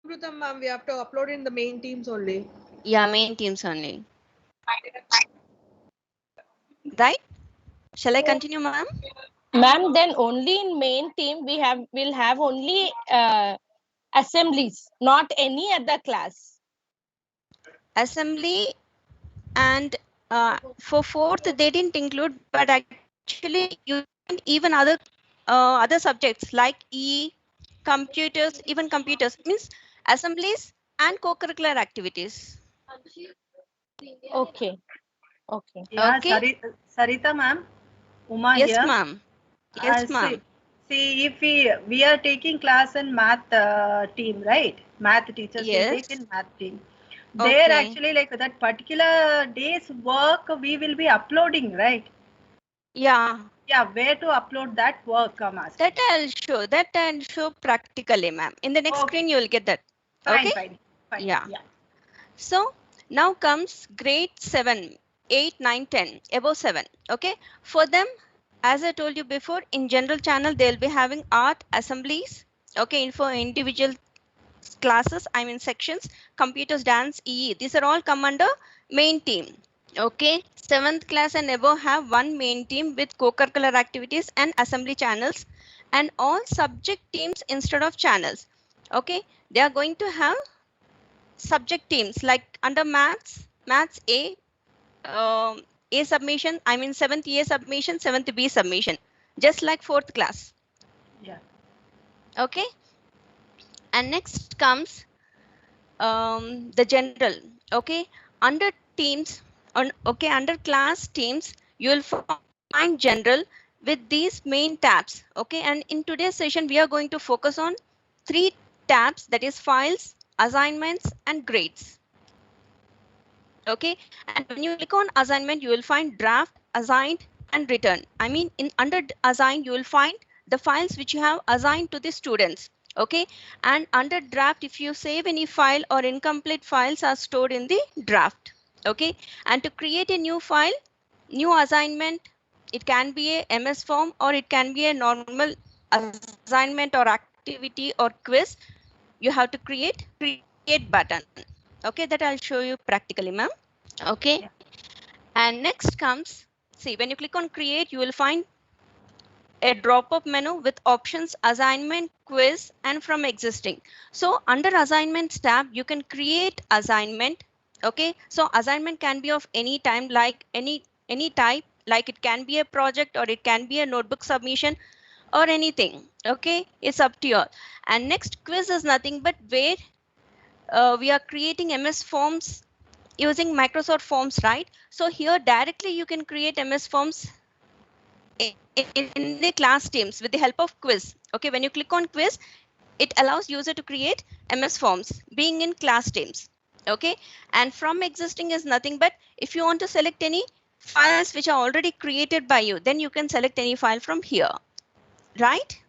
Subrata ma'am, we have to upload in the main teams only. Yeah, main teams only. Right? Shall I continue, ma'am? Ma'am, then only in main team will have only assemblies, not any other class. Assembly and for fourth they didn't include, but actually you find even other subjects like computers, even computers means assemblies and co-curricular activities. Okay. Okay. Yeah, Okay. Sarita ma'am, Uma Yes, here. ma'am. Yes, See, ma'am. if we are taking class in math team, right? Math teachers will take Yes. in math team. There Okay. actually like that particular day's work we will be uploading, right? Yeah. Yeah, where to upload that work, I'm asking. That I'll show. That I'll show practically, ma'am. In the next Okay. screen, you will get that. Fine, Okay. fine, fine. Yeah. Yeah. So now comes grade 7, 8, 9, 10, above 7. Okay. For them, as I told you before, in general channel, they'll be having art assemblies. Okay. And for individual classes, I mean sections, computers, dance, EE. These are all come under main team. Okay. 7th class and above have one main team with co-curricular activities and assembly channels and all subject teams instead of channels. Okay. They are going to have subject teams like under maths A submission, I mean 7th A submission, 7th B submission, just like 4th class. Yeah. Okay. And next comes the general. Okay. Under teams okay, under class teams you will find general with these main tabs. Okay. And in today's session we are going to focus on 3 tabs, that is files, assignments and grades. Okay. And when you click on assignment, you will find draft, assigned and return. I mean in under assigned you will find the files which you have assigned to the students. Okay. And under draft, if you save any file or incomplete files are stored in the draft. Okay. And to create a new file, new assignment, it can be a MS form or it can be a normal assignment or activity or quiz. You have to create button. Okay. That I'll show you practically, ma'am. Okay. Yeah. And next comes, see, when you click on create, you will find a drop-up menu with options assignment, quiz and from existing. So under assignments tab, you can create assignment. Okay. So assignment can be of any time, like any type, like it can be a project or it can be a notebook submission or anything. Okay. It's up to you. And next quiz is nothing but where we are creating MS forms using Microsoft Forms, right? So here directly you can create MS Forms in the class teams with the help of quiz. Okay, when you click on quiz, it allows user to create MS Forms being in class teams. Okay, and from existing is nothing but if you want to select any files which are already created by you, then you can select any file from here, right?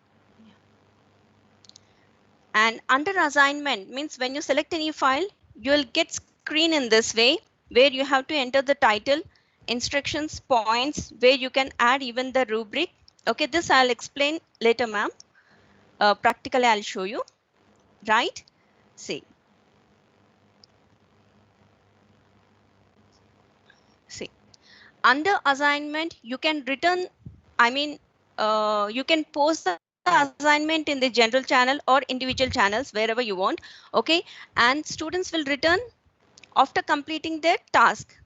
And under assignment means when you select any file, you will get screen in this way where you have to enter the title, instructions, points, where you can add even the rubric. Okay, this I'll explain later, ma'am. Practically, I'll show you, right? See. Under assignment, you can return, I mean, you can post the assignment in the general channel or individual channels, wherever you want. Okay, and students will return after completing their task.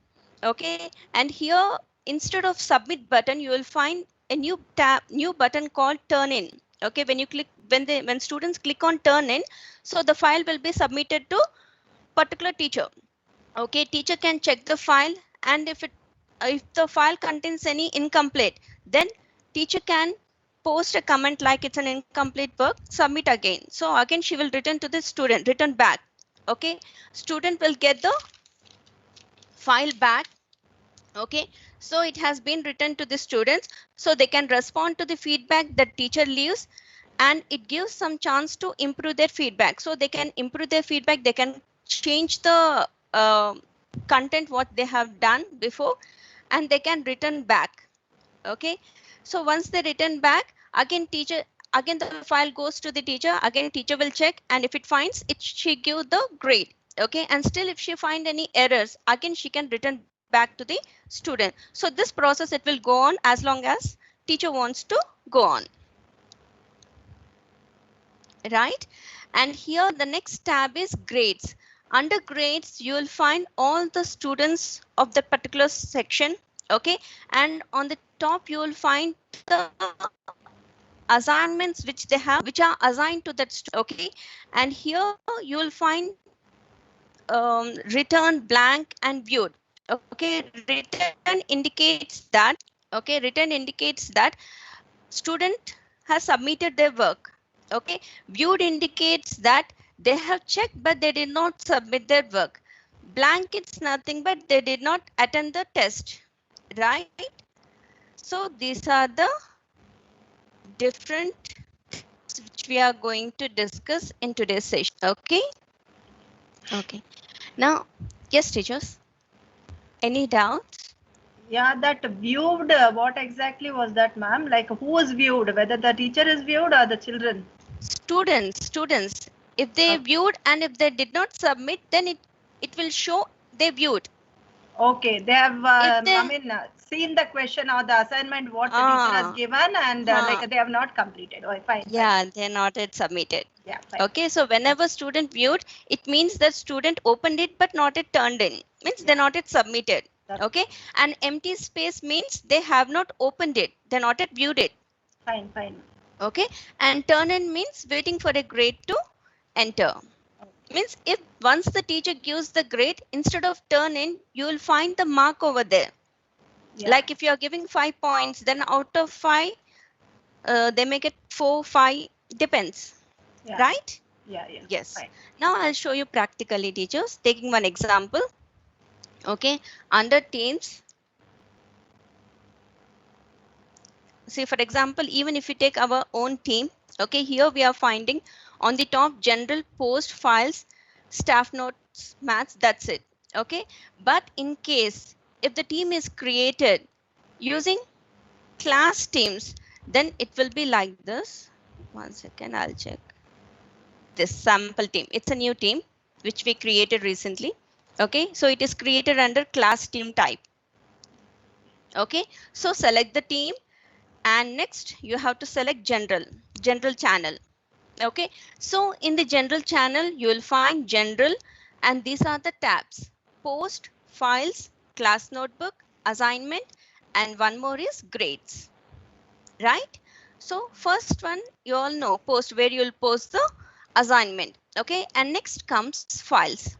Okay, and here instead of submit button, you will find a new button called turn in. Okay, when you click, when students click on turn in, so the file will be submitted to particular teacher. Okay, teacher can check the file, and if the file contains any incomplete, then teacher can post a comment like it's an incomplete work, submit again. So again she will return to the student, return back. Okay, student will get the file back. Okay, so it has been written to the students, so they can respond to the feedback that teacher leaves, and it gives some chance to improve their feedback. So they can improve their feedback, they can change the content what they have done before, and they can return back. Okay, so once they return back, again teacher, again the file goes to the teacher, again teacher will check, and if it finds it, she give the grade. Okay, and still if she find any errors, again she can return back to the student. So this process, it will go on as long as teacher wants to go on, right? And here the next tab is grades. Under grades, you will find all the students of that particular section. Okay, and on the top you will find the assignments which they have, which are assigned to that student. Okay, and here you will find return, blank, and viewed. Okay, return indicates that, okay, return indicates that student has submitted their work. Okay, viewed indicates that they have checked but they did not submit their work. Blank, it's nothing but they did not attend the test, right? So these are the different which we are going to discuss in today's session. Okay. Okay. Now, yes, teachers. Any doubts? Yeah, that viewed, what exactly was that, ma'am? Like who was viewed? Whether the teacher is viewed or the children? Students. If they viewed and if they did not submit, then it will show they viewed. Okay, they have, If they- I mean, seen the question or the assignment what the teacher has given, and like they have not completed. Oh, fine. Yeah, they're not yet submitted. Yeah, fine. Okay, so whenever student viewed, it means that student opened it but not yet turned in. Means they're not yet submitted. Okay, and empty space means they have not opened it. They're not yet viewed it. Fine. Okay, and turn in means waiting for a grade to enter. Means if once the teacher gives the grade, instead of turn in, you will find the mark over there. Yeah. Like if you are giving 5 points, then out of 5, they make it 4, 5, depends. Yeah. Right? Yeah. Yes. Fine. Now I'll show you practically, teachers, taking one example. Okay, under teams. See, for example, even if we take our own team, okay, here we are finding on the top general, post, files, staff notes, maths, that's it. Okay, but in case if the team is created using class teams, then it will be like this. 1 second, I'll check. This sample team, it's a new team which we created recently. Okay, so it is created under class team type. Okay, so select the team, and next you have to select general channel. Okay, so in the general channel you will find general, and these are the tabs: post, files, class notebook, assignment, and one more is grades, right? So first one, you all know post, where you will post the assignment. Okay, and next comes files.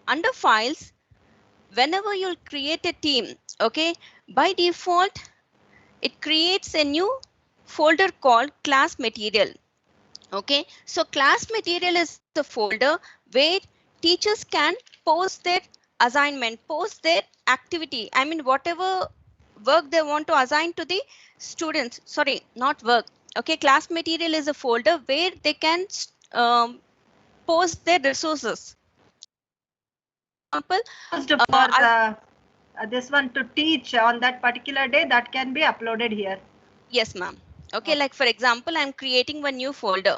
Under files, whenever you'll create a team, okay, by default it creates a new folder called class material. Okay, so class material is the folder where teachers can post their assignment, post their activity. I mean, whatever work they want to assign to the students. Sorry, not work. Okay, class material is a folder where they can post their resources. Example, For this one to teach on that particular day, that can be uploaded here. Yes, ma'am. Okay, like for example, I'm creating one new folder.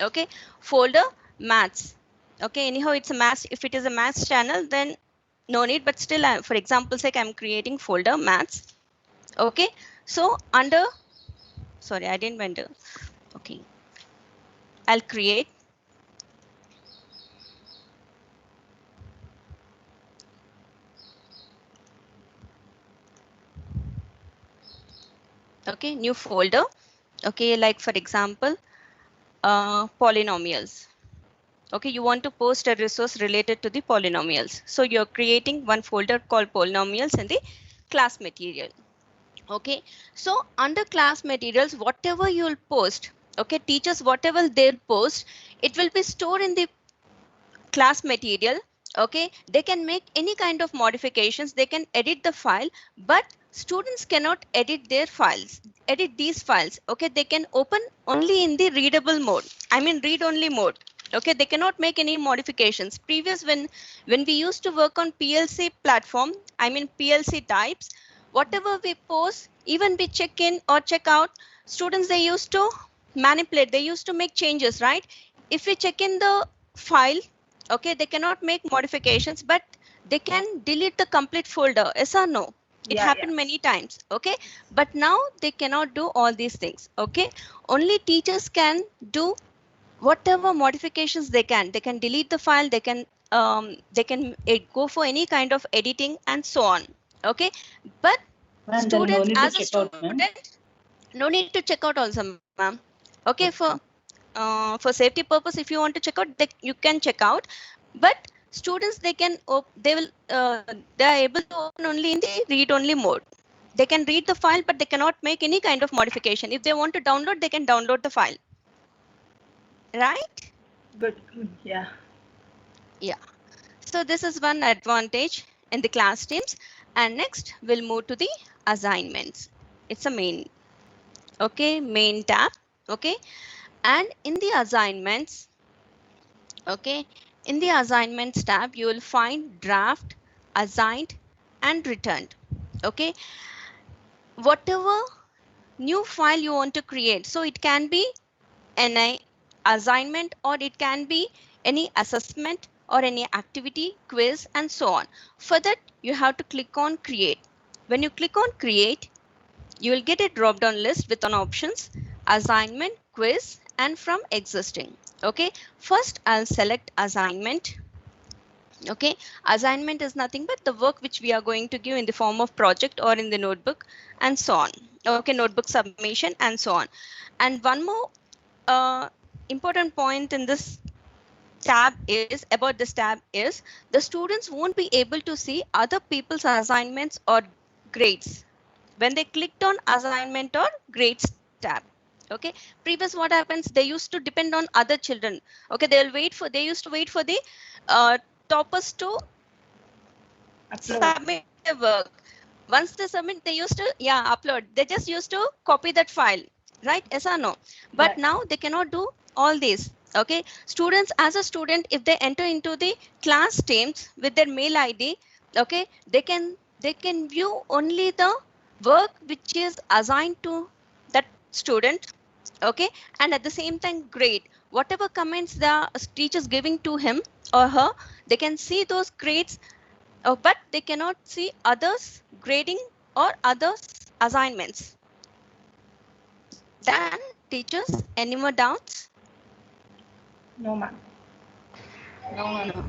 Okay, folder maths. Okay, anyhow, it's a maths. If it is a maths channel, then no need. But still, for example's sake, I'm creating folder maths. Okay, so under, sorry, I didn't enter. Okay, I'll create. Okay, new folder. Okay, like for example, polynomials. Okay, you want to post a resource related to the polynomials. So you're creating one folder called polynomials in the class material. Okay, so under class materials, whatever you'll post, okay, teachers, whatever they'll post, it will be stored in the class material. Okay, they can make any kind of modifications, they can edit the file, but students cannot edit their files, edit these files. Okay, they can open only in the readable mode, I mean read only mode. Okay, they cannot make any modifications. Previous, when we used to work on PLC platform, I mean PLC types, whatever we post, even we check in or check out, students, they used to manipulate, they used to make changes, right? If we check in the file, okay, they cannot make modifications, but they can delete the complete folder. Yes or no? It Yeah, happened many times. Okay, but now they cannot do all these things. Okay, only teachers can do whatever modifications they can. They can delete the file, they can go for any kind of editing and so on. Okay, but Ma'am, then no students need to as a check out, student, ma'am. no need to check out also, ma'am. Okay, for safety purpose, if you want to check out, you can check out, but students, they will they are able to open only in the read only mode. They can read the file, but they cannot make any kind of modification. If they want to download, they can download the file, right? good. Yeah. So this is one advantage in the class teams. And next we'll move to the assignments. It's a main tab. Okay, and in the assignments, okay, in the assignments tab, you will find draft, assigned, and returned. Okay, whatever new file you want to create, so it can be an assignment, or it can be any assessment or any activity, quiz, and so on. For that, you have to click on create. When you click on create, you will get a drop down list with on options assignment, quiz, and from existing. Okay, first I'll select assignment. Okay, assignment is nothing but the work which we are going to give in the form of project or in the notebook and so on. Okay, notebook submission and so on. And one more important point in this tab is about this tab is the students won't be able to see other people's assignments or grades when they clicked on assignment or grades tab. Okay, previous what happens, they used to depend on other children. Okay, they used to wait for the toppers to submit the work. Once they submit, they used to upload. They just used to copy that file, right? Yes or no? But Right. now they cannot do all these. Okay, students, as a student, if they enter into the class teams with their mail ID, okay, they can view only the work which is assigned to that student. Okay, and at the same time grade, whatever comments the teachers giving to him or her, they can see those grades. But they cannot see others grading or others assignments. Then teachers, any more doubts? No, ma'am. No.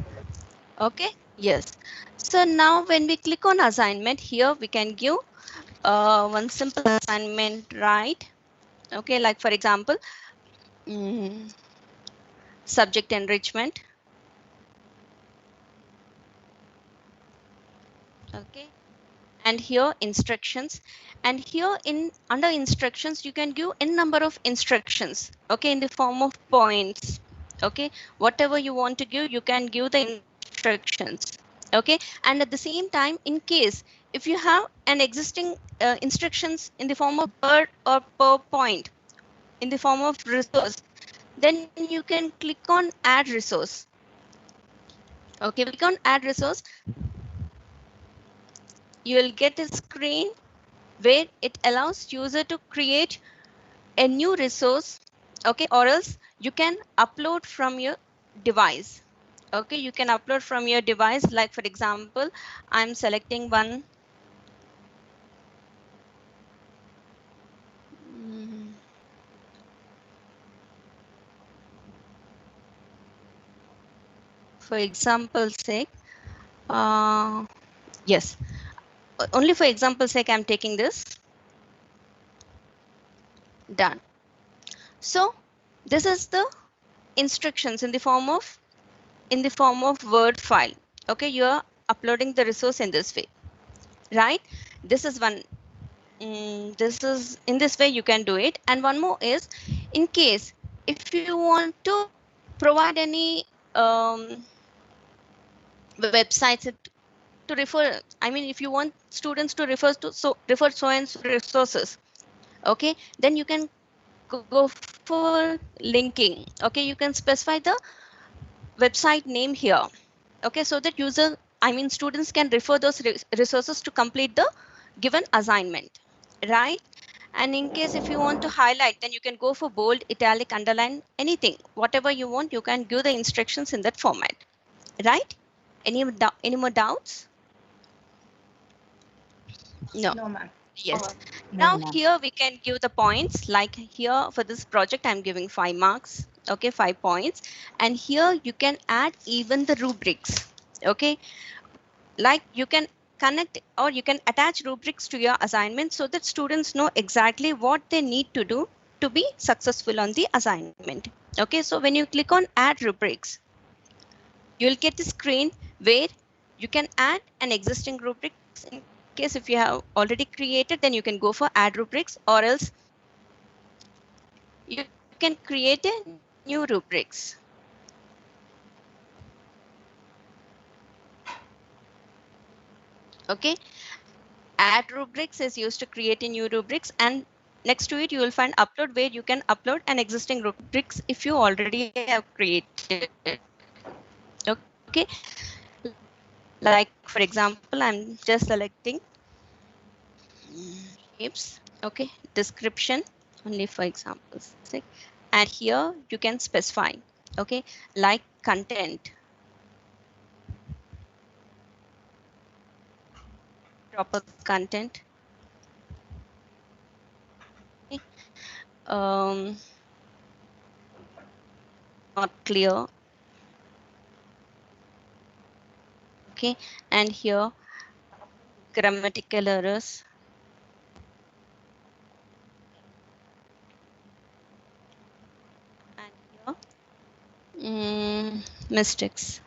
Okay, yes. So now when we click on assignment here, we can give one simple assignment, right? Okay, like for example, subject enrichment. Okay, and here instructions, and here in under instructions you can give n number of instructions, okay, in the form of points. Okay, whatever you want to give, you can give the instructions. Okay, and at the same time, in case if you have an existing instructions in the form of per or per point in the form of resource, then you can click on add resource. Okay, click on add resource, you will get a screen where it allows user to create a new resource, okay, or else you can upload from your device. Okay, you can upload from your device, like for example, I'm selecting one. For example's sake, yes, only for example's sake I'm taking this. Done. So this is the instructions in the form of Word file. Okay, you are uploading the resource in this way, right? This is one. This is in this way you can do it. And one more is, in case if you want to provide any websites to refer, I mean, if you want students to refer so and so resources, okay, then you can go for linking. Okay, you can specify the website name here. Okay, so that students can refer those resources to complete the given assignment, right? And in case if you want to highlight, then you can go for bold, italic, underline, anything, whatever you want, you can give the instructions in that format, right? Any more doubts? No. No, ma'am. Yes. No, Now ma'am. here we can give the points, like here for this project, I'm giving 5 marks. Okay, 5 points. And here you can add even the rubrics. Okay, like you can connect or you can attach rubrics to your assignment so that students know exactly what they need to do to be successful on the assignment. Okay, so when you click on add rubrics, you'll get the screen where you can add an existing rubric. In case if you have already created, then you can go for add rubrics, or else you can create a new rubrics. Okay, add rubrics is used to create a new rubrics, and next to it you will find upload, where you can upload an existing rubrics if you already have created. Okay, like for example, I'm just selecting shapes. Okay, description only for examples sake. And here you can specify, okay, like content, proper content. Okay. Not clear. Okay, and here grammatical errors. And here mistakes.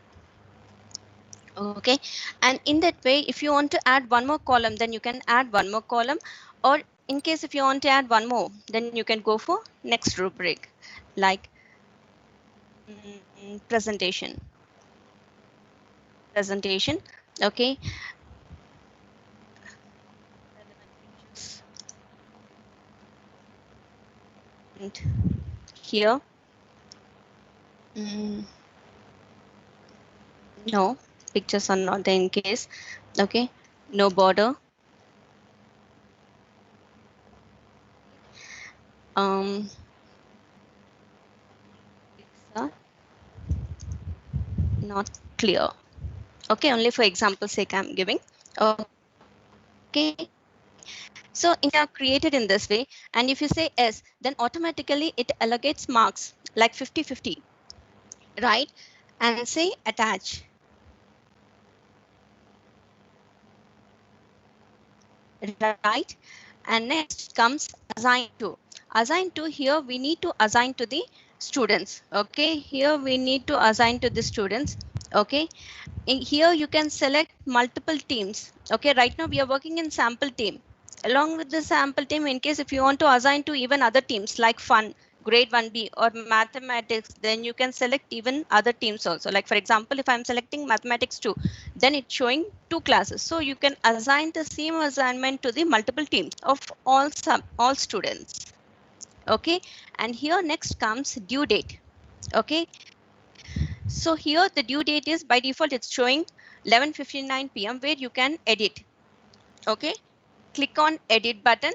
Okay, and in that way, if you want to add one more column, then you can add one more column, or in case if you want to add one more, then you can go for next rubric, like presentation. Okay, and here no, pictures are not there in case. Okay, no border. Not clear. Okay, only for example sake I'm giving. Okay, so if you are created in this way, and if you say yes, then automatically it allocates marks like 50-50, right? And say attach. Right, and next comes assign to. Assign to, here we need to assign to the students. Okay, here we need to assign to the students. Okay, in here you can select multiple teams. Okay, right now we are working in sample team. Along with the sample team, in case if you want to assign to even other teams like fun, grade 1B or mathematics, then you can select even other teams also. Like for example, if I'm selecting mathematics 2, then it's showing 2 classes. So you can assign the same assignment to the multiple teams of all students. Okay, and here next comes due date. Okay, so here the due date is by default it's showing 11:59 p.m. where you can edit. Okay, click on edit button.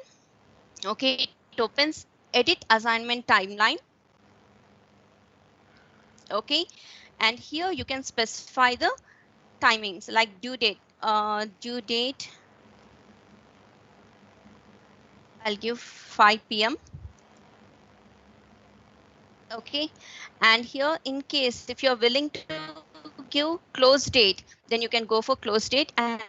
Okay, it opens edit assignment timeline. Okay, and here you can specify the timings like due date. Due date, I'll give 5 p.m. Okay, and here in case if you're willing to give close date, then you can go for close date, and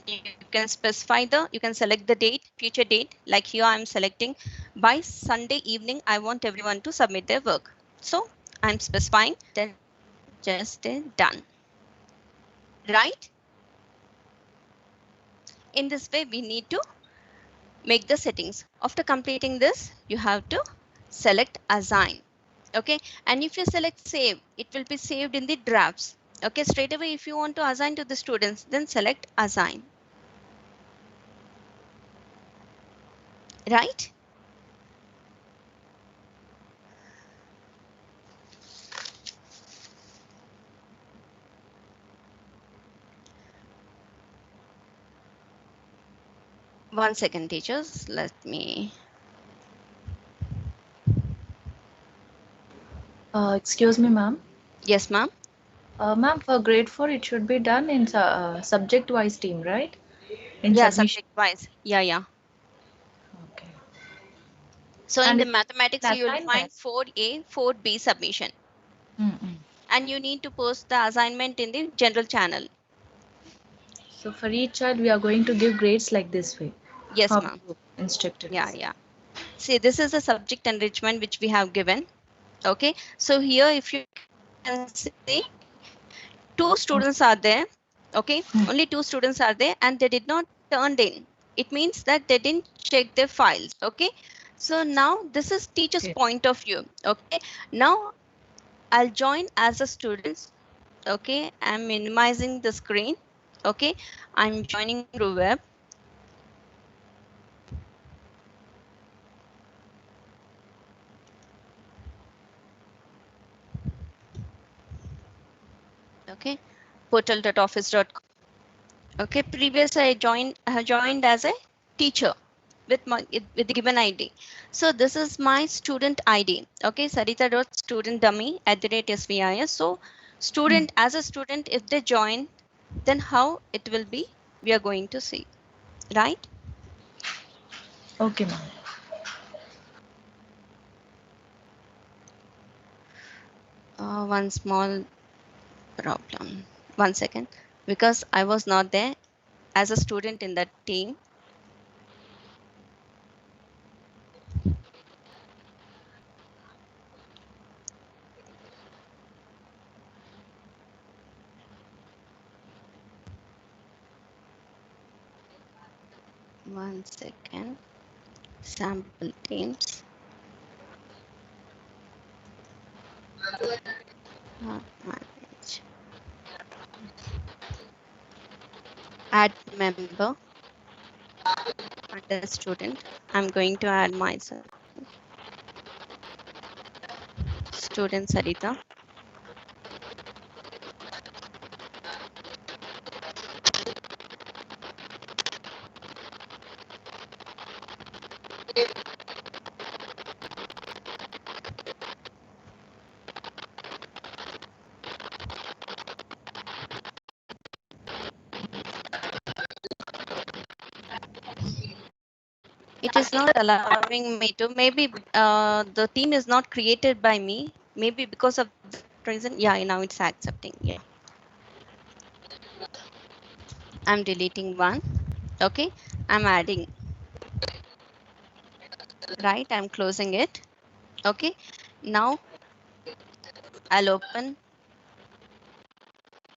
you can specify you can select the date, future date, like here I'm selecting by Sunday evening I want everyone to submit their work. So I'm specifying, then just done. Right, in this way we need to make the settings. After completing this, you have to select assign. Okay, and if you select save, it will be saved in the drafts. Okay, straight away if you want to assign to the students, then select assign. Right, 1 second, teachers. Let me. Excuse me, ma'am. Yes, ma'am. Ma'am, for grade 4, it should be done in subject-wise team, right? In Yeah, submission. subject wise. Yeah, yeah. Okay. So in And the if mathematics, you will find assignment. 4A, 4B submission. Mm-mm. And you need to post the assignment in the general channel. So for each child, we are going to give grades like this way. Yes, How ma'am. you instructed Yeah, us. yeah. See, this is the subject enrichment which we have given. Okay. So here, if you can see, 2 students are there. Okay. Only 2 students are there and they did not turned in. It means that they didn't check their files. Okay. So now this is teacher's Okay. point of view. Okay. Now I'll join as a student. Okay. I'm minimizing the screen. Okay. I'm joining through web. Okay. Portal.office.com. Okay. Previously I have joined as a teacher with with the given ID. So this is my student ID. Okay. Sarita.studentdummy@SVIS. So student as a student, if they join, then how it will be, we are going to see, right? Okay, ma'am. One small problem. 1 second. Because I was not there as a student in that team. One second. Sample teams. Not manage. Add member under student. I'm going to add myself. Student Sarita. It is not allowing me to. Maybe the team is not created by me. Maybe because of that reason. Yeah, now it's accepting. Yeah. I'm deleting one. Okay. I'm adding. Right. I'm closing it. Okay. Now I'll open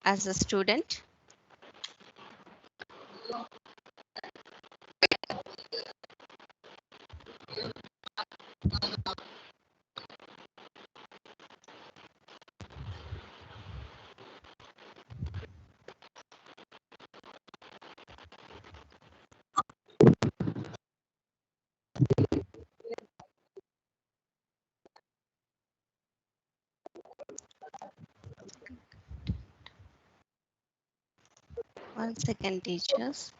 as a student. One second, teachers.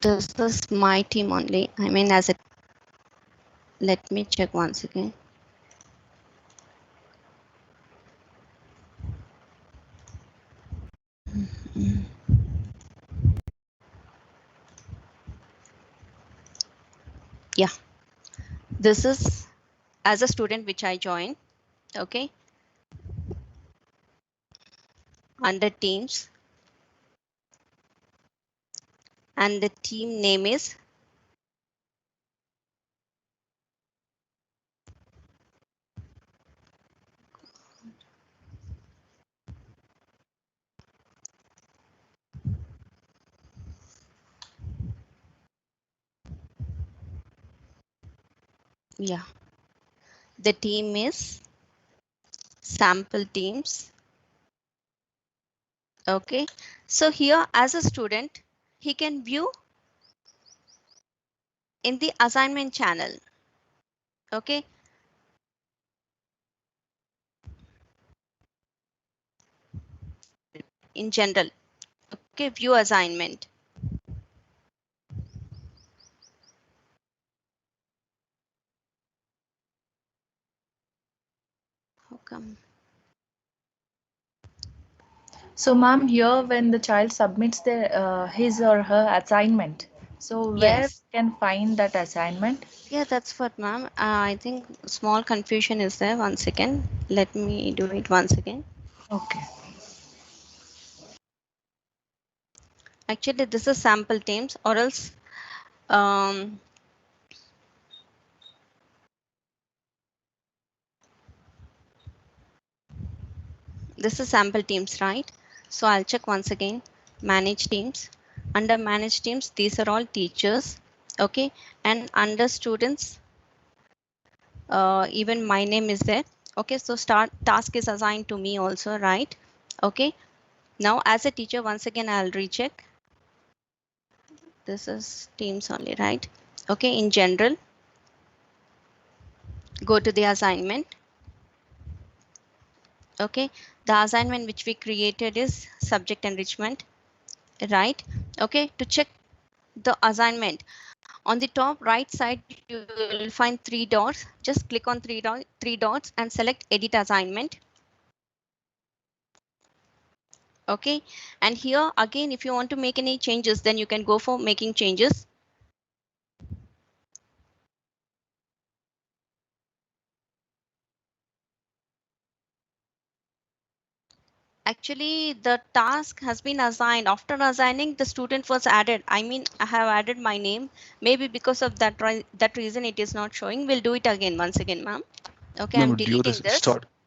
This is my team only. I mean, as it. Let me check once again. Yeah. This is as a student which I joined. Okay. Under teams. And the team name is Yeah, the team is sample teams. Okay, so here as a student, he can view in the assignment channel. Okay, in general. Okay, view assignment. How come? So, ma'am, here when the child submits their his or her assignment, so where Yes. can find that assignment? Yeah, that's what, ma'am. I think small confusion is there. One second. Let me do it once again. Okay. Actually, this is sample teams, or else um, this is sample teams, right? So I'll check once again. Manage teams. Under manage teams, these are all teachers. Okay, and under students, even my name is there. Okay, so start task is assigned to me also, right? Okay, now as a teacher, once again I'll recheck. This is teams only, right? Okay, in general, go to the assignment. Okay, the assignment which we created is subject enrichment, right? Okay, to check the assignment, on the top right side you will find three dots. Just click on three dots and select edit assignment. Okay, and here again, if you want to make any changes, then you can go for making changes. Actually, the task has been assigned. After assigning, the student was added. I mean, I have added my name. Maybe because of that reason it is not showing. We'll do it again once again, ma'am. Okay, I'm Ma'am, deleting duration this.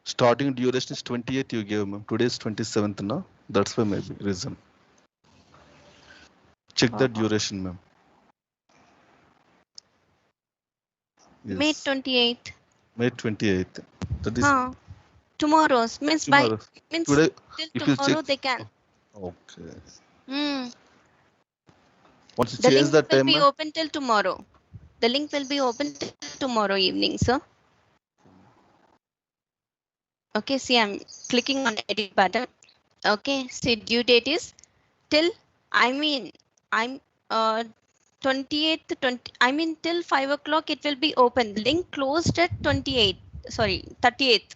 starting duration is 28 you gave, ma'am. Today is 27th, no? That's why maybe reason. Check the duration, ma'am. May Yes. 28th. May 28th. That is Tomorrow's means tomorrow. means Today, till if you tomorrow check. they can. Okay. Hmm. Once you The change link the will time, be ma'am. open till tomorrow. The link will be open till tomorrow evening, sir. Okay, see, I'm clicking on edit button. Okay, see, due date is till, I mean, I'm 28th, 20, I mean, till 5 o'clock it will be open. The link closed at 28th, sorry, 30th.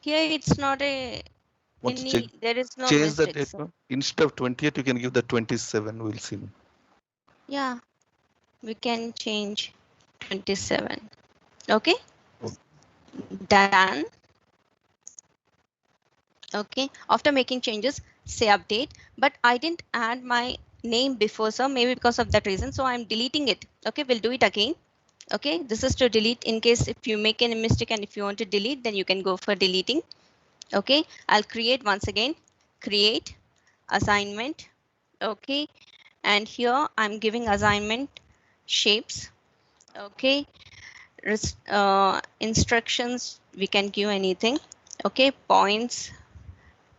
Here it's not Once you check, there is no change the date, mistakes. ma'am. Instead of 28th, you can give the 27. We'll see, ma'am. Yeah, we can change 27. Okay, done. Okay, after making changes, say update, but I didn't add my name before, so maybe because of that reason, so I'm deleting it. Okay, we'll do it again. Okay, this is to delete in case if you make any mistake, and if you want to delete, then you can go for deleting. Okay, I'll create once again, create assignment. Okay, and here I'm giving assignment shapes. Okay, instructions, we can give anything. Okay, points,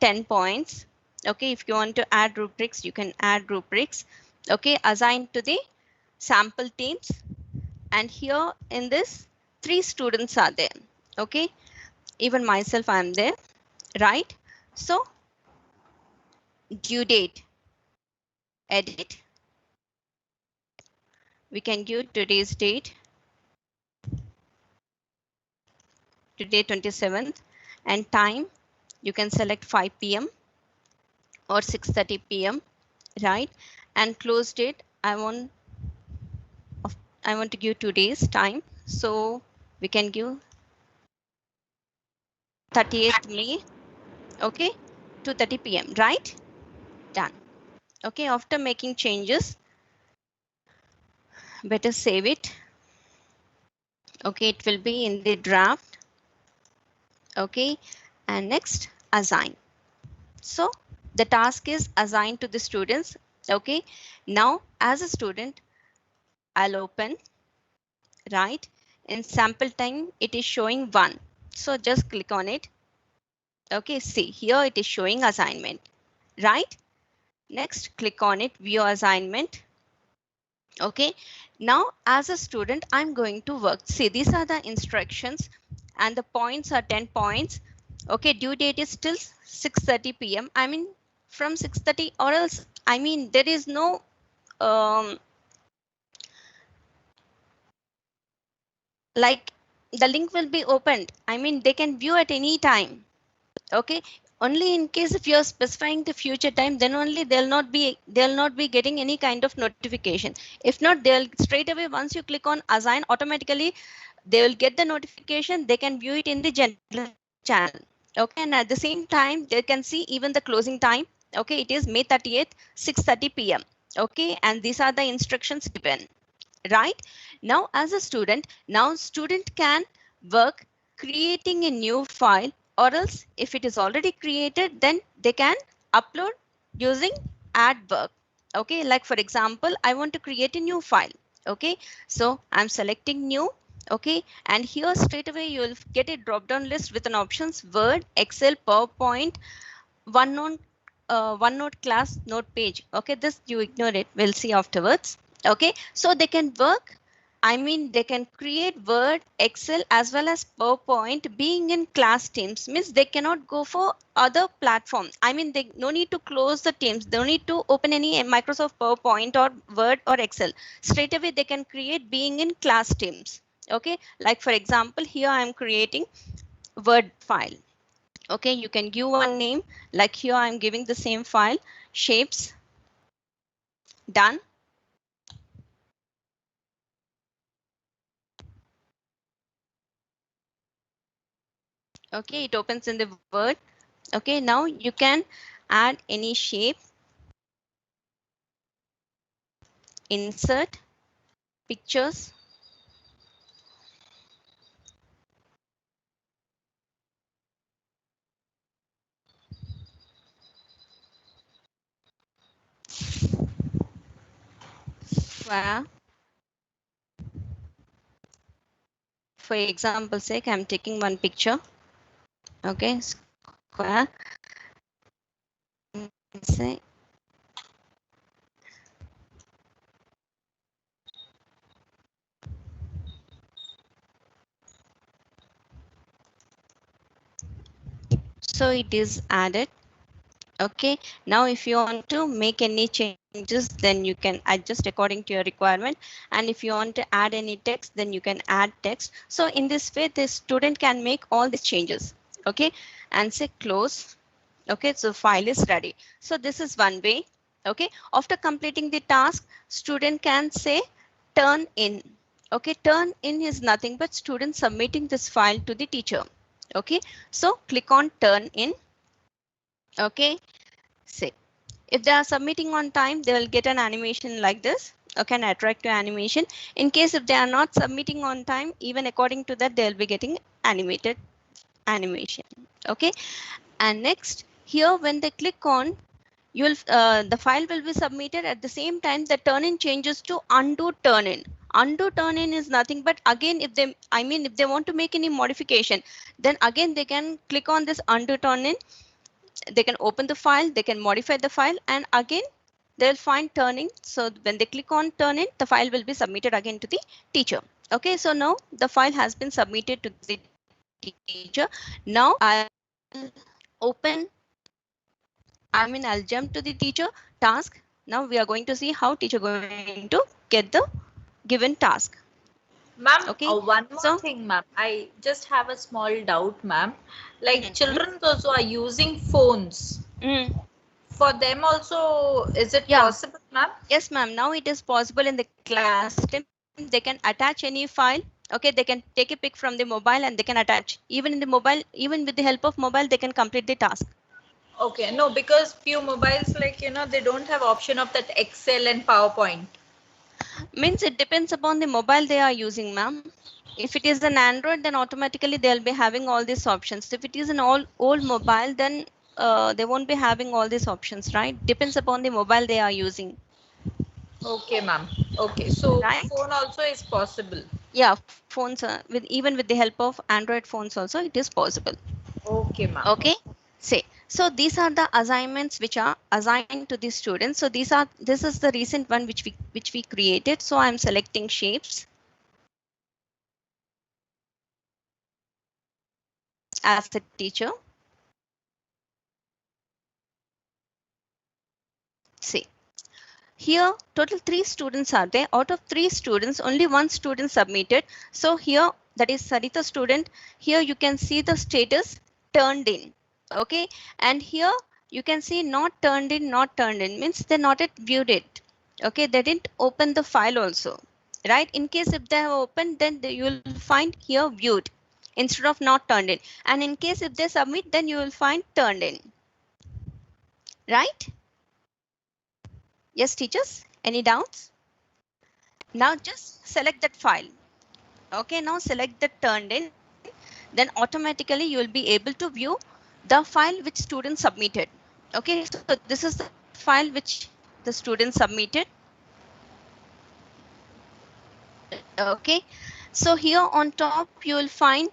10 points. Okay, if you want to add rubrics, you can add rubrics. Okay, assigned to the sample teams, and here in this 3 students are there. Okay, even myself I am there, right? So due date, edit, we can give today's date, today 27th, and time you can select 5 p.m. or 6:30 p.m., right? And close date, I want to give today's time, so we can give 30th May. Okay, 2:30 p.m., right? Done. Okay, after making changes, better save it. Okay, it will be in the draft. Okay, and next, assign. So the task is assigned to the students. Okay, now as a student, I'll open right? In sample time, it is showing 1. So just click on it. Okay, see here it is showing assignment, right? Next, click on it, view assignment. Okay, now as a student, I'm going to work. See, these are the instructions and the points are 10 points. Okay, due date is still 6:30 p.m. I mean, from 6:30 or else, I mean, there is no like the link will be opened. I mean, they can view at any time. Okay, only in case if you're specifying the future time, then only they'll not be getting any kind of notification. If not, they'll straight away, once you click on assign, automatically they will get the notification. They can view it in the general channel. Okay, and at the same time they can see even the closing time. Okay, it is May 30th 6:30 p.m. Okay, and these are the instructions given, right? Now as a student, now student can work creating a new file, or else if it is already created, then they can upload using add work. Okay, like for example, I want to create a new file. Okay, so I'm selecting new. Okay, and here straight away you will get a drop down list with an options Word, Excel, PowerPoint, OneNote, OneNote class note page. Okay, this you ignore it, we'll see afterwards. Okay, so they can work, I mean, they can create Word, Excel as well as PowerPoint being in class Teams. Means they cannot go for other platform. I mean, they no need to close the Teams. They don't need to open any Microsoft PowerPoint or Word or Excel. Straight away they can create being in class Teams. Okay, like for example, here I am creating Word file. Okay, you can give one name, like here I'm giving the same file, shapes, done. Okay, it opens in the Word. Okay, now you can add any shape, insert pictures, square. For example sake, I'm taking one picture. Okay, square. Say so it is added. Okay, now if you want to make any changes, then you can adjust according to your requirement. And if you want to add any text, then you can add text. So in this way, the student can make all these changes. Okay, and say close. Okay, so file is ready. So this is one way. Okay, after completing the task, student can say turn in. Okay, turn in is nothing but student submitting this file to the teacher. Okay, so click on turn in. Okay, say if they are submitting on time, they will get an animation like this. Okay, an attractive animation. In case if they are not submitting on time, even according to that, they will be getting animated animation. Okay, and next here when they click on, you will the file will be submitted. At the same time, the turn in changes to undo turn in. Undo turn in is nothing but again, if they, I mean, if they want to make any modification, then again they can click on this undo turn in. They can open the file, they can modify the file, and again they'll find turning. So when they click on turn in, the file will be submitted again to the teacher. Okay, so now the file has been submitted to the teacher. Now I'll open, I mean, I'll jump to the teacher task. Now we are going to see how teacher going to get the given task. Ma'am, Okay, one more so thing, ma'am. I just have a small doubt, ma'am. Like Mhm. children also are using phones. For them also, is it Yeah. possible, ma'am? Yes, ma'am. Now it is possible in the class team. They can attach any file. Okay, they can take a pic from the mobile and they can attach. Even in the mobile, even with the help of mobile, they can complete the task. Okay, no, because few mobiles, like, they don't have option of that Excel and PowerPoint. Means it depends upon the mobile they are using, ma'am. If it is an Android, then automatically they'll be having all these options. If it is an old mobile, then they won't be having all these options, right? Depends upon the mobile they are using. Okay, ma'am. Okay, so Right. phone also is possible. Yeah, phones with even with the help of Android phones also it is possible. Okay, ma'am. Okay, say so these are the assignments which are assigned to the students. So this is the recent one which we created. So I'm selecting shapes as a teacher. See, here total 3 students are there. Out of 3 students, only 1 student submitted. So here, that is Sarita student. Here you can see the status turned in. Okay, and here you can see not turned in, not turned in means they not yet viewed it. Okay, they didn't open the file also, right? In case if they have opened, then you will find here viewed instead of not turned in. And in case if they submit, then you will find turned in, right? Yes, teachers, any doubts? Now just select that file. Okay, now select the turned in, then automatically you will be able to view the file which student submitted. Okay, so this is the file which the student submitted. Okay, so here on top you will find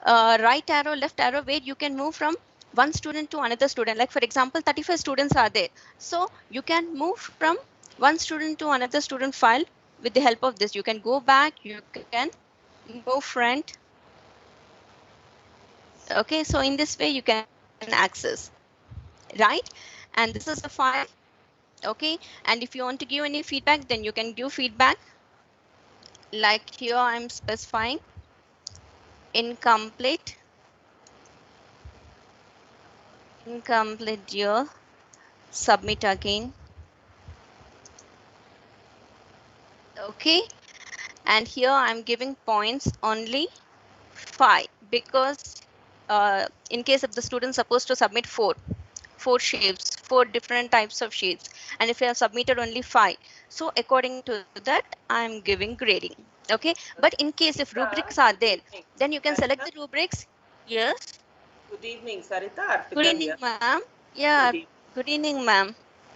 right arrow, left arrow, where you can move from one student to another student. Like for example, 35 students are there. So you can move from one student to another student file with the help of this. You can go back, you can move front. Okay, so in this way you can access, right? And this is a file. Okay, and if you want to give any feedback, then you can give feedback. Like here I'm specifying incomplete here, submit again. Okay, and here I'm giving points only 5 because in case if the student supposed to submit four shapes, 4 different types of shapes, and if you have submitted only 5, so according to that I'm giving grading. Okay, but in case if rubrics are there, then you can select the rubrics. Yes. Good evening, Sarita. Good evening, ma'am. Yeah, good evening, ma'am.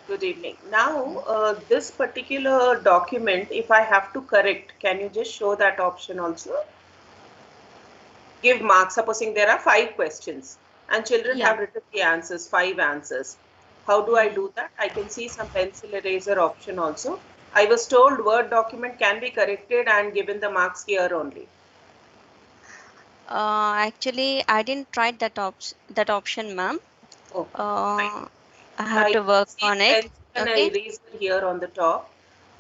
Good evening. Now, this particular document, if I have to correct, can you just show that option also? Give marks, supposing there are 5 questions and children have written the answers, 5 answers. How do I do that? I can see some pencil eraser option also. I was told Word document can be corrected and given the marks here only. Actually, I didn't try that option, ma'am. Oh, I have to work on it. And Okay. eraser here on the top.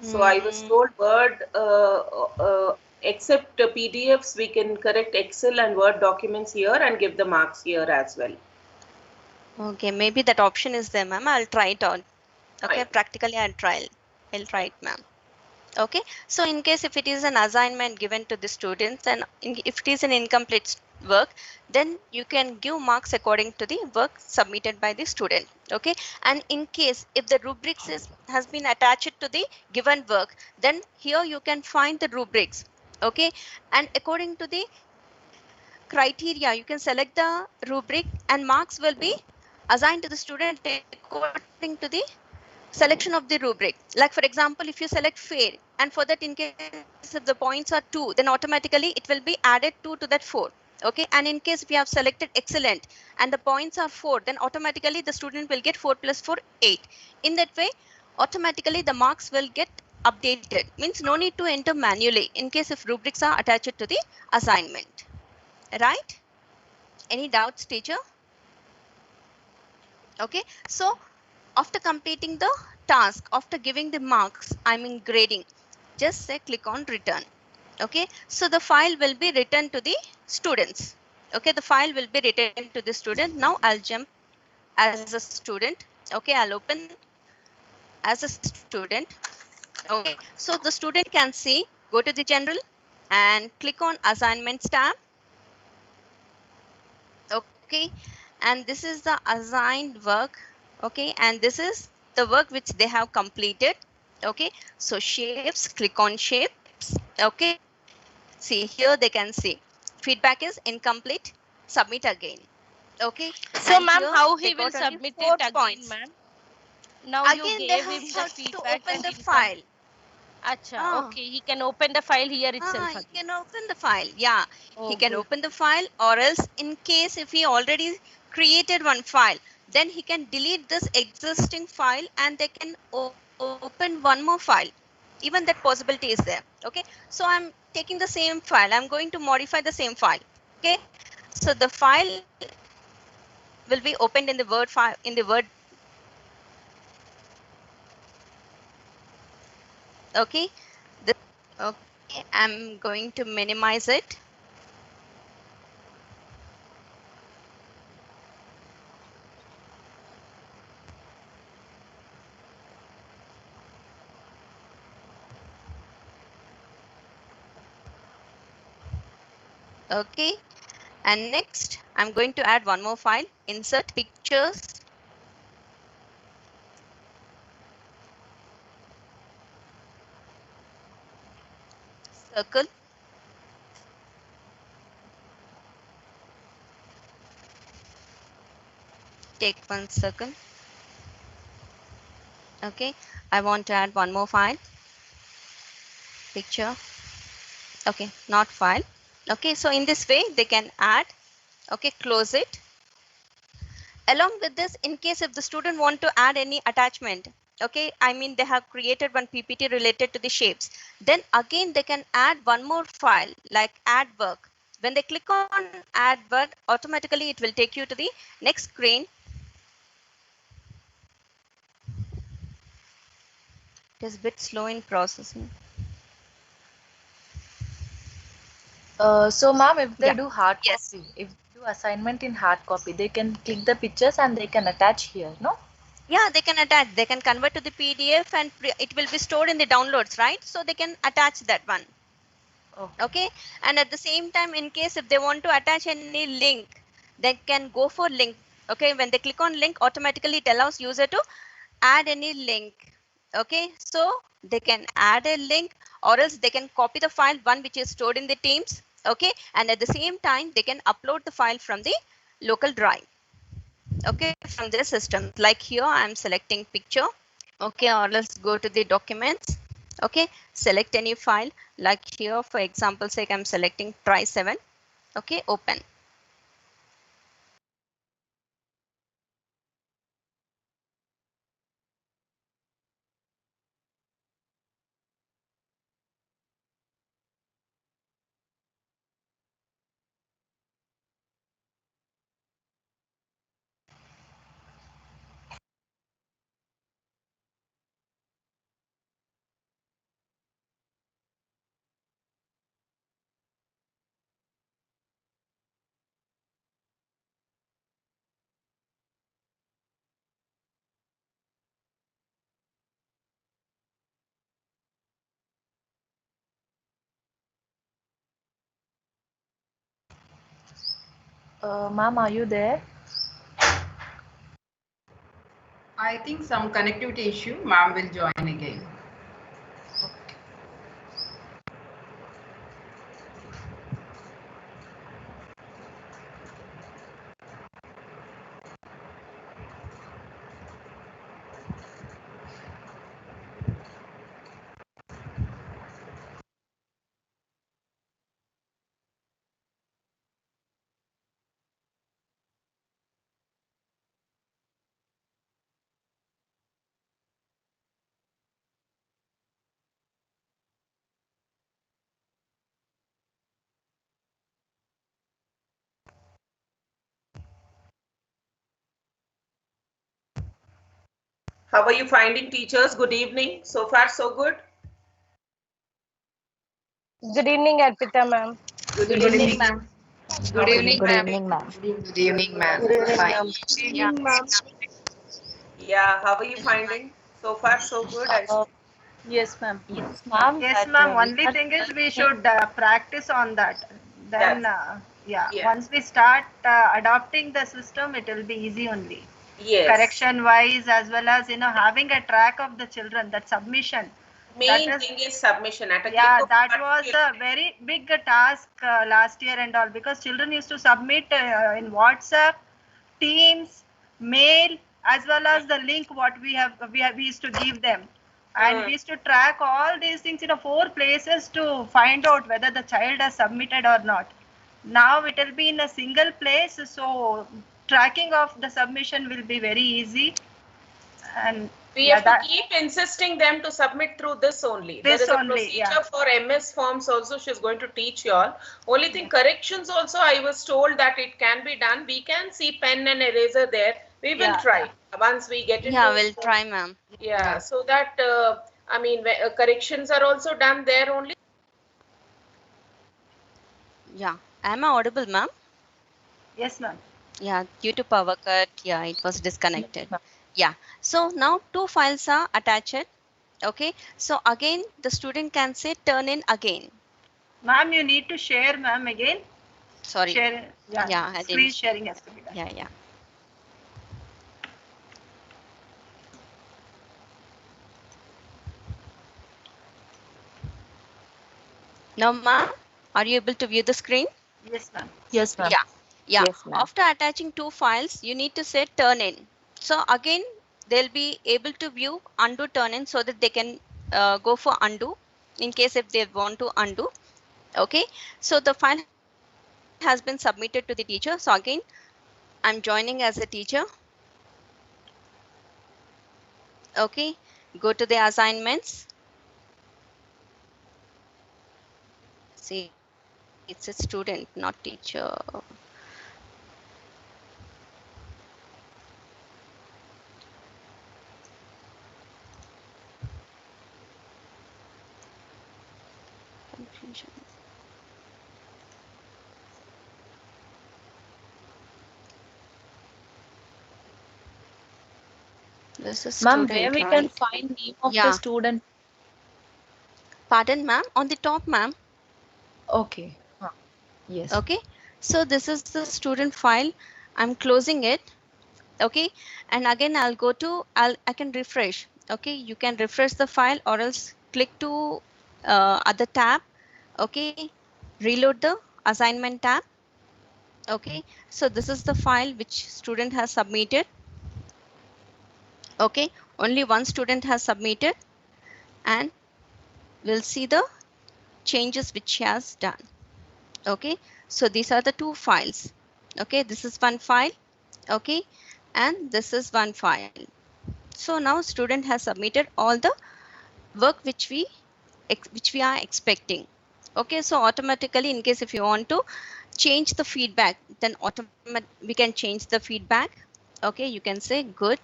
So I was told Word, except PDFs, we can correct Excel and Word documents here and give the marks here as well. Okay, maybe that option is there, ma'am. I'll try it on. Okay, Fine. practically I'll try it, ma'am. Okay, so in case if it is an assignment given to the students and if it is an incomplete work, then you can give marks according to the work submitted by the student. Okay, and in case if the rubrics has been attached to the given work, then here you can find the rubrics. Okay, and according to the criteria, you can select the rubric and marks will be assigned to the student according to the selection of the rubric. Like for example, if you select fair, and for that in case if the points are 2, then automatically it will be added 2 to that 4. Okay, and in case if you have selected excellent and the points are 4, then automatically the student will get 4 plus 4, 8. In that way, automatically the marks will get updated. Means no need to enter manually in case if rubrics are attached to the assignment. Right? Any doubts, teacher? Okay, so after completing the task, after giving the marks, I mean grading, just say click on return. Okay, so the file will be returned to the students. Okay, the file will be returned to the student. Now I'll jump as a student. Okay, I'll open as a student. Okay, so the student can see, go to the general and click on assignments tab. Okay, and this is the assigned work. Okay, and this is the work which they have completed. Okay, so shapes, click on shapes. Okay, see here they can see feedback is incomplete, submit again. Okay, So and ma'am, here how they he will got only submit 4 it again, points. ma'am? Now Again you they gave him the have to feedback open and the file. Acha, Ah. okay. He can open the file here itself. He again. can open the file. Yeah, Oh, he can good. open the file, or else in case if he already created one file, then he can delete this existing file and they can open one more file. Even that possibility is there. Okay, so I'm taking the same file. I'm going to modify the same file. Okay, so the file will be opened in the Word file in the Word. Okay, okay, I'm going to minimize it. Okay, and next I'm going to add one more file, insert pictures. Circle. Take one circle. Okay, I want to add one more file, picture. Okay, not file. Okay, so in this way they can add. Okay, close it. Along with this, in case if the student want to add any attachment, okay, I mean they have created one PPT related to the shapes, then again they can add one more file like add work. When they click on add work, automatically it will take you to the next screen. It is a bit slow in processing. So ma'am, if they Yeah. do hard Yes. copy, if they do assignment in hard copy, they can click the pictures and they can attach here, no? Yeah, they can attach, they can convert to the PDF and it will be stored in the downloads, right? So they can attach that one. Okay, and at the same time, in case if they want to attach any link, they can go for link. Okay, when they click on link, automatically it allows user to add any link. Okay, so they can add a link, or else they can copy the file, one which is stored in the Teams. Okay, and at the same time they can upload the file from the local drive. Okay, from their system. Like here I'm selecting picture. Okay, or let's go to the documents. Okay, select any file, like here for example sake I'm selecting try 7. Okay, open. Ma'am, are you there? I think some connectivity issue. Ma'am will join again. How are you finding, teachers? Good evening. So far, so good? Good evening, Arpita ma'am. Good evening, ma'am. Good evening, ma'am. Good evening, ma'am. Fine. Yeah. Yeah, how are you finding? So far, so good. Yes, ma'am. Yes, ma'am. Yes, but, ma'am. we Only are thing is we should practice on that. Then, Yeah. once we start adopting the system, it will be easy only. Yes. Correction wise, as well as, having a track of the children, that submission. Main thing is submission. At a Yeah, click of that button, was you'll- a very big task last year and all, because children used to submit in WhatsApp, Teams, mail, as well as the link what we used to give them. And we used to track all these things in 4 places to find out whether the child has submitted or not. Now it will be in a single place, so tracking of the submission will be very easy. And we have to keep insisting them to submit through this only. There is a procedure for MS forms also. She's going to teach you all. Only thing, corrections also, I was told that it can be done. We can see pen and eraser there. We will try once we get into. Yeah, we'll try, ma'am. Yeah, so that I mean, corrections are also done there only. Yeah, am I audible, ma'am? Yes, ma'am. Yeah, due to power cut, yeah, it was disconnected. Yeah, so now 2 files are attached. Okay, so again the student can say turn in again. Ma'am, you need to share, ma'am, again. Sorry. Share, Yeah, screen sharing has to be done. Yeah. Now, ma'am, are you able to view the screen? Yes, ma'am. Yes, ma'am. Yeah. Yes, ma'am. After attaching 2 files, you need to say turn in. So again, they'll be able to view undo turn in so that they can go for undo in case if they want to undo. Okay. So the file has been submitted to the teacher. So again, I'm joining as a teacher. Okay. Go to the assignments. See, it's a student, not teacher. Confusion. This is Ma'am, student, where we right? can find name of the student? Pardon, ma'am? On the top, ma'am. Okay. Yes. Okay. So this is the student file. I'm closing it. Okay. And again, I'll go to, I can refresh. Okay. You can refresh the file or else click to other tab. Okay. Reload the assignment tab. Okay. So this is the file which student has submitted. Okay. Only one student has submitted, and we'll see the changes which she has done. Okay, so these are the 2 files. Okay, this is one file. Okay, and this is one file. So now student has submitted all the work which we are expecting. Okay, so automatically, in case if you want to change the feedback, then we can change the feedback. Okay, you can say good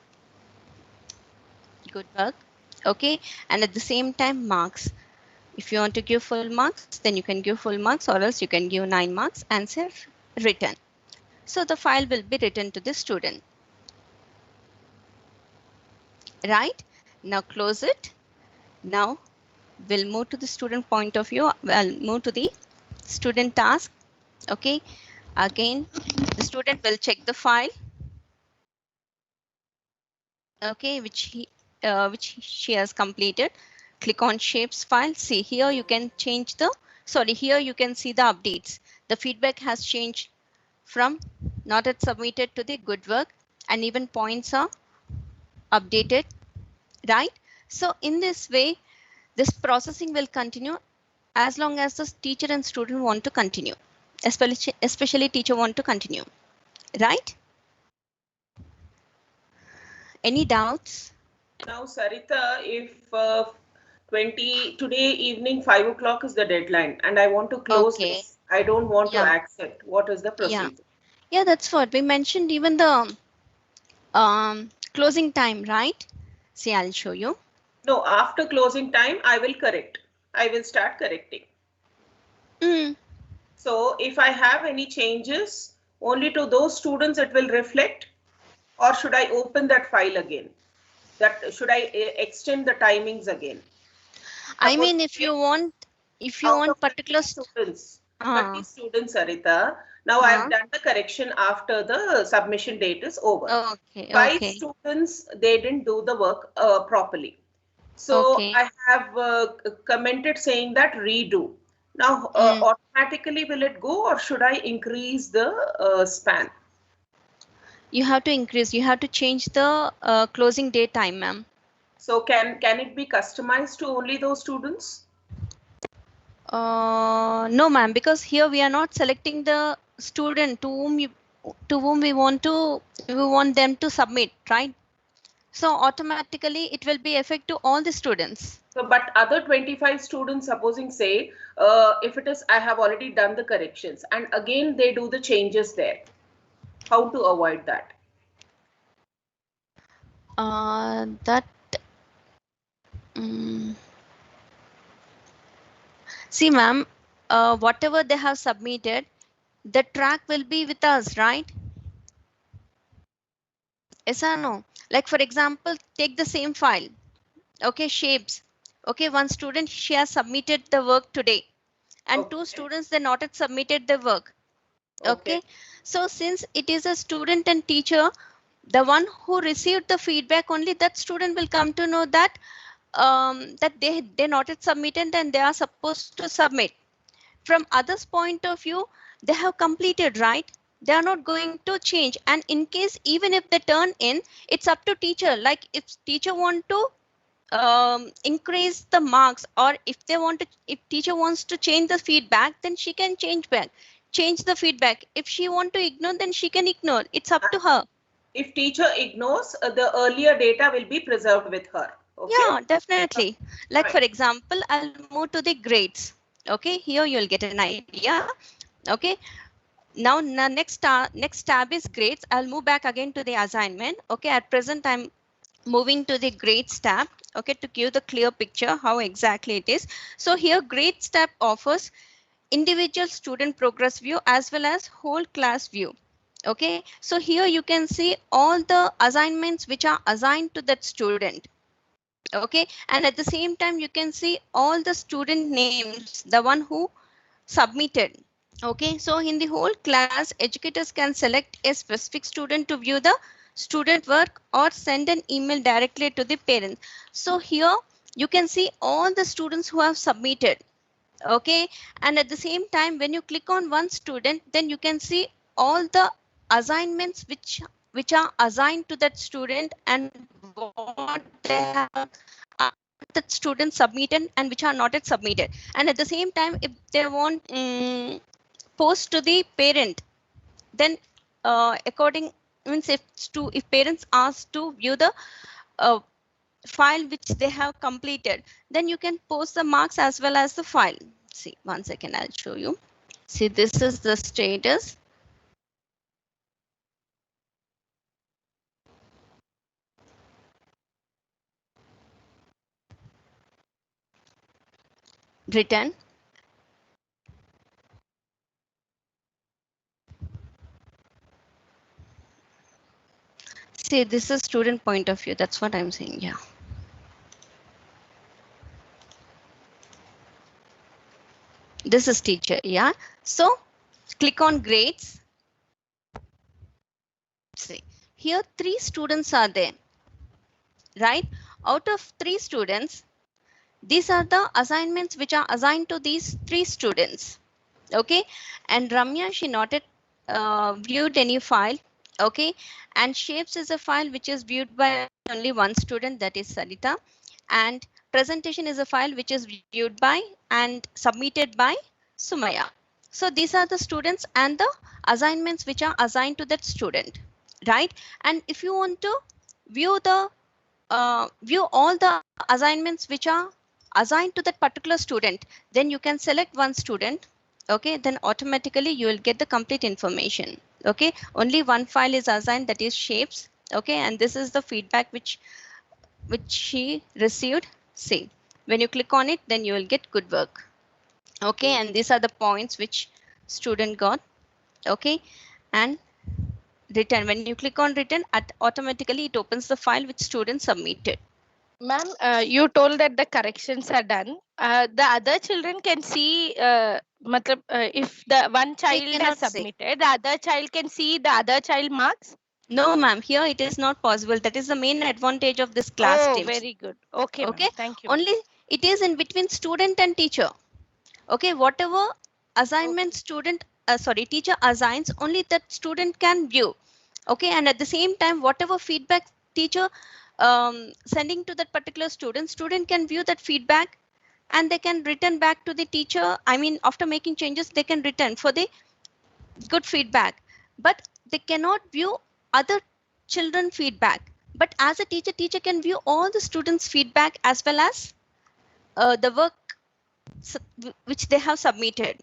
work. Okay, and at the same time marks. If you want to give full marks, then you can give full marks, or else you can give 9 marks and say written. So the file will be written to the student. Right? Now close it. Now we'll move to the student point of view. We'll move to the student task. Okay. Again, the student will check the file. Okay, which she has completed. Click on shapes file. See here you can change the, here you can see the updates. The feedback has changed from not yet submitted to the good work, and even points are updated, right? So in this way, this processing will continue as long as the teacher and student want to continue, especially teacher want to continue, right? Any doubts? Now, Sarita, if today evening 5 o'clock is the deadline, and I want to close this. I don't want to accept. What is the procedure? Yeah, that's what we mentioned. Even the closing time, right? See, I'll show you. No, after closing time, I will correct. I will start correcting. So if I have any changes, only to those students it will reflect, or should I open that file again? Should I extend the timings again? I mean, if you want particular students, 30 students, Sarita. Now I have done the correction after the submission date is over. Okay. 5 students, they didn't do the work properly. So I have commented saying that redo. Now automatically will it go, or should I increase the span? You have to increase. You have to change the closing date time, ma'am. So can it be customized to only those students? No, ma'am, because here we are not selecting the student to whom we want them to submit, right? So automatically it will be effect to all the students. So, but other 25 students, supposing say, if it is, I have already done the corrections and again they do the changes there. How to avoid that? See, ma'am, whatever they have submitted, the track will be with us, right? Yes or no? Like for example, take the same file. Okay, shapes. Okay, one student, she has submitted the work today, and two students, they not yet submitted the work. Okay. So since it is a student and teacher, the one who received the feedback, only that student will come to know that that they not yet submitted and they are supposed to submit. From others' point of view, they have completed, right? They are not going to change. And in case even if they turn in, it's up to teacher. Like if teacher want to increase the marks, or if teacher wants to change the feedback, then she can change the feedback. If she want to ignore, then she can ignore. It's up to her. If teacher ignores, the earlier data will be preserved with her. Okay? Yeah, definitely. Like for example, I'll move to the grades. Okay, here you'll get an idea. Okay, now next tab is grades. I'll move back again to the assignment. Okay, at present I'm moving to the grades tab. Okay, to give the clear picture how exactly it is. So here grades tab offers individual student progress view as well as whole class view. Okay, so here you can see all the assignments which are assigned to that student. Okay, and at the same time you can see all the student names, the one who submitted. Okay, so in the whole class, educators can select a specific student to view the student work or send an email directly to the parents. So here you can see all the students who have submitted. Okay, and at the same time when you click on one student, then you can see all the assignments which are assigned to that student and what they have that student submitted and which are not yet submitted. And at the same time, if they want post to the parent, then according means if parents ask to view the file which they have completed, then you can post the marks as well as the file. See, 1 second, I'll show you. See, this is the status. Written. See, this is student point of view. That's what I'm saying. Yeah. This is teacher. Yeah. So click on grades. See, here 3 students are there. Right? Out of 3 students, these are the assignments which are assigned to these 3 students. Okay, and Ramya, she not yet viewed any file. Okay, and shapes is a file which is viewed by only one student, that is Sarita, and presentation is a file which is viewed by and submitted by Sumaya. So these are the students and the assignments which are assigned to that student, right? And if you want to view the view all the assignments which are assigned to that particular student, then you can select one student. Okay, then automatically you will get the complete information. Okay, only one file is assigned, that is shapes. Okay, and this is the feedback which she received. See, when you click on it, then you will get good work. Okay, and these are the points which student got. Okay, and written, when you click on written, automatically it opens the file which student submitted. Ma'am, you told that the corrections are done. The other children can see, if the one child has submitted, the other child can see the other child marks? No, ma'am. Here it is not possible. That is the main advantage of this class team. Very good. Okay, okay. Thank you. Only it is in between student and teacher. Okay, whatever assignment teacher assigns, only that student can view. Okay, and at the same time, whatever feedback teacher sending to that particular student can view that feedback and they can return back to the teacher. I mean, after making changes, they can return for the good feedback, but they cannot view other children feedback. But as a teacher can view all the students feedback as well as the work which they have submitted.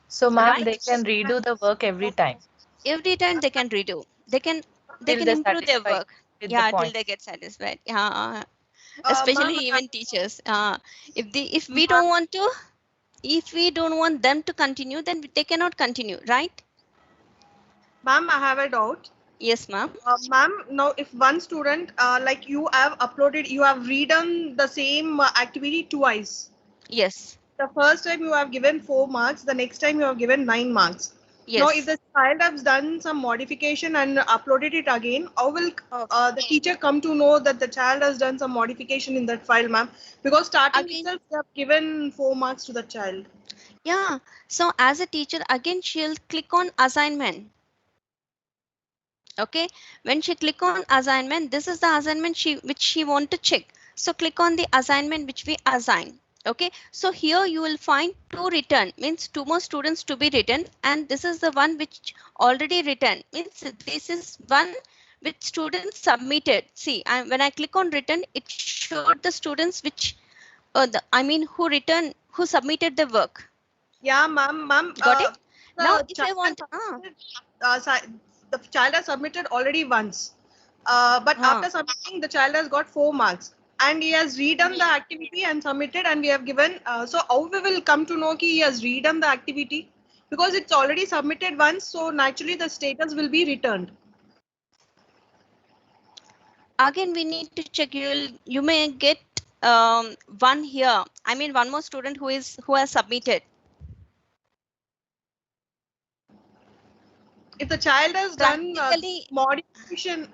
So, ma'am, Right. they can redo the work every time. Every time they can redo. They can Till they're improve their satisfied work. with the Yeah, till point. they get satisfied. Yeah. Especially Ma'am, even teachers. If we don't want to, if we don't want them to continue, then they cannot continue, right? ma'am, I have a doubt. Yes, ma'am. Ma'am, now if one student, like you have redone the same activity twice. Yes. The first time you have given 4 marks, the next time you have given 9 marks. Yes. Now, if the child has done some modification and uploaded it again, how will the teacher come to know that the child has done some modification in that file, ma'am? Because starting Again- itself, they have given 4 marks to the child. Yeah. So as a teacher, again, she'll click on assignment. Okay. When she click on assignment, this is the assignment which she want to check. So click on the assignment which we assign. Okay. So here you will find 2 written, means 2 more students to be written, and this is the one which already written, means this is one which students submitted. See, when I click on written, it showed the students which who submitted the work. Yeah, ma'am. Got it? Now, if I child want, the child has submitted already once, but after submitting, the child has got 4 marks, and he has redone the activity and submitted, and we have given. So how we will come to know he has redone the activity? Because it's already submitted once, so naturally the status will be returned. again, we need to check. You may get one here. I mean, one more student who has submitted. If the child has done modification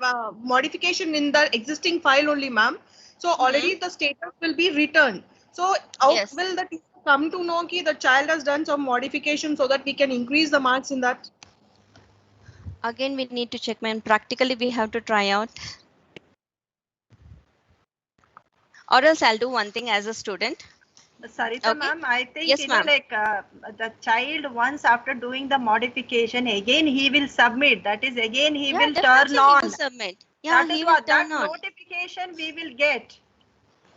in the existing file only, ma'am, so already the status will be returned. So how will the teacher come to know that the child has done some modification so that we can increase the marks in that? Again, we need to check, ma'am. Practically, we have to try out. Or else I'll do one thing as a student. Sarita ma'am, I think yes, ma'am. The child once after doing the modification, again he will submit. That is, again he will turn on. He will submit. Yeah, that he is will what turn that on. notification we will get.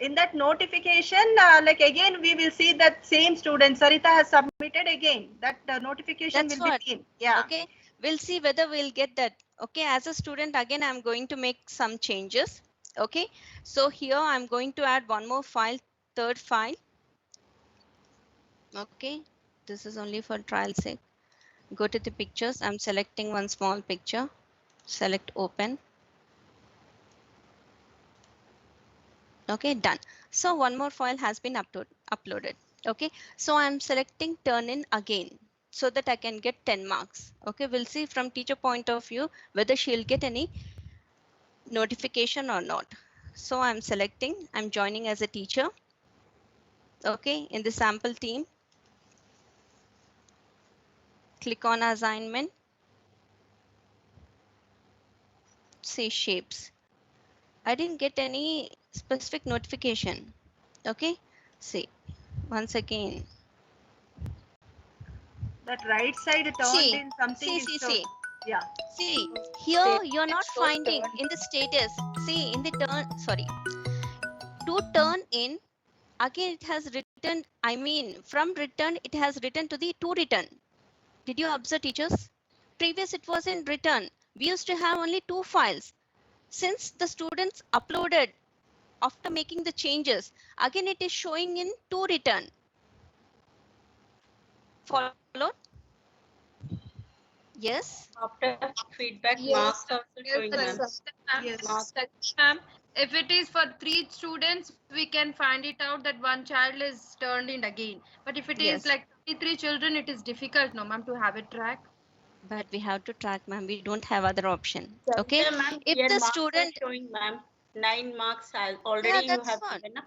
In that notification, again we will see that same student Sarita has submitted again. That notification That's will what. be seen. Yeah. Okay. We'll see whether we'll get that. Okay. As a student, again, I'm going to make some changes. Okay. So here I'm going to add one more file, third file. Okay. This is only for trial sake. Go to the pictures. I'm selecting one small picture. Select open. Okay, done. So one more file has been uploaded. Okay. So I'm selecting turn in again, so that I can get 10 marks. Okay, we'll see from teacher point of view whether she'll get any notification or not. So I'm selecting, I'm joining as a teacher. Okay, in the sample team. Click on assignment. See shapes. I didn't get any specific notification. Okay, see once again. That right side turned in something. See. Yeah. See, here you're not finding in the status. See, in the turn, sorry. To turn in, again it has written, I mean, from return, it has written to the to return. Did you observe, teachers? Previous it was in return. We used to have only 2 files. Since the students uploaded after making the changes, again it is showing in to return. Followed? Yes. After feedback, marks also showing, ma'am. Ma'am, if it is for 3 students, we can find it out that one child is turned in again. But if it is like 33 children, it is difficult, no, ma'am, to have it track. But we have to track, ma'am. We don't have other option. Okay. Yeah, ma'am. If Your the marks student are showing, ma'am, 9 marks already you have given up.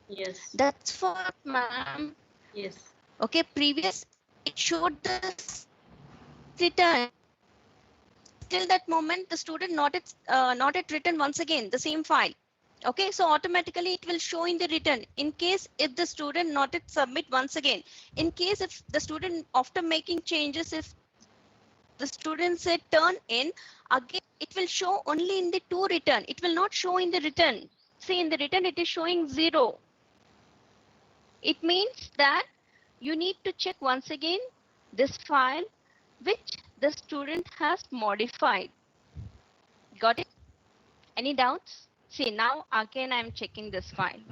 Yes. That's what, ma'am. Yes. Okay. Previous it showed the return. till that moment the student not yet written once again the same file. Okay, so automatically it will show in the written. In case if the student not yet submit once again, in case if the student after making changes, if the student said turn in, again it will show only in the to return. It will not show in the written. See, in the written it is showing 0. It means that you need to check once again this file which the student has modified. Got it? Any doubts? See, now again I am checking this file.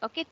Okay.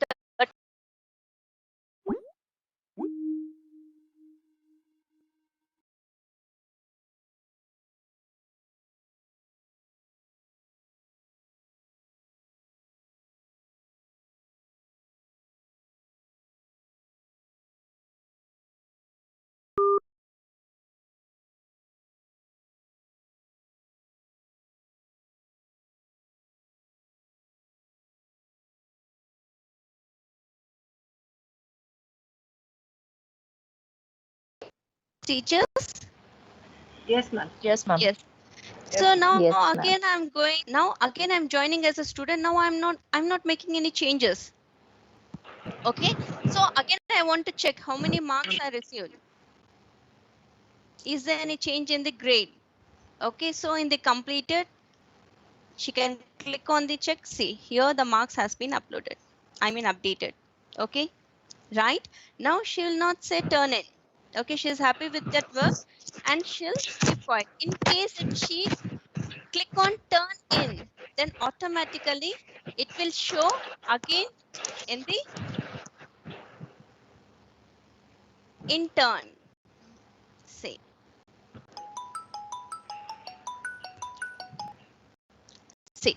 Teachers? Yes, ma'am. Yes, ma'am. Yes. So now Yes, ma'am. again I'm going. Now again I'm joining as a student. Now I'm not making any changes. Okay. So again I want to check how many marks I received. Is there any change in the grade? Okay. So in the completed, she can click on the check. See, here the marks has been uploaded. I mean updated. Okay. Right. Now she will not say turn in. Okay. She's happy with that work and she'll keep quiet. In case if she click on turn in, then automatically it will show again in the intern. Say. See,